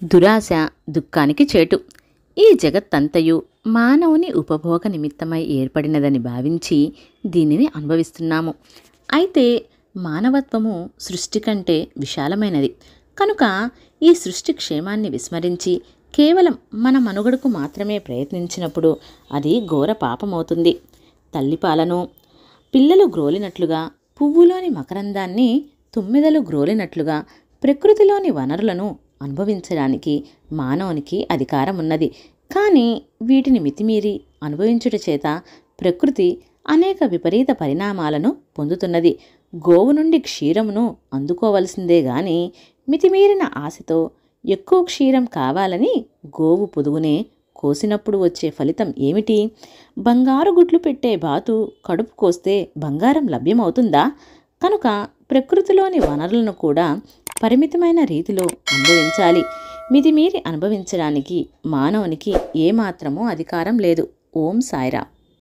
దురాశ దుఃఖానికి చేటు. ఈ జగత్తంతయు మానవుని ఉపభోగ నిమిత్తమై ఏర్పడినదని భావించి దీనిని అనుభవిస్తున్నాము. అయితే మానవత్వము సృష్టి కంటే విశాలమైనది కనుక ఈ సృష్టి క్షేమాన్ని విస్మరించి కేవలం మన మనుగడకు మాత్రమే ప్రయత్నించినప్పుడు అది ఘోర పాపమవుతుంది. తల్లిపాలను పిల్లలు గ్రోలినట్లుగా, పువ్వులోని మకరందాన్ని తుమ్మెదలు గ్రోలినట్లుగా ప్రకృతిలోని వనరులను అనుభవించడానికి మానవునికి అధికారం ఉన్నది. కానీ వీటిని మితిమీరి అనుభవించుట చేత ప్రకృతి అనేక విపరీత పరిణామాలను పొందుతున్నది. గోవు నుండి క్షీరమును అందుకోవలసిందే గాని మితిమీరిన ఆశతో ఎక్కువ క్షీరం కావాలని గోవు పొదుగునే కోసినప్పుడు వచ్చే ఫలితం ఏమిటి? బంగారు గుడ్లు పెట్టే బాతు కడుపు కోస్తే బంగారం లభ్యమవుతుందా? కనుక ప్రకృతిలోని వనరులను కూడా పరిమితమైన రీతిలో అనుభవించాలి. మితిమీరి అనుభవించడానికి మానవునికి ఏమాత్రమూ అధికారం లేదు. ఓం సాయిరామ్.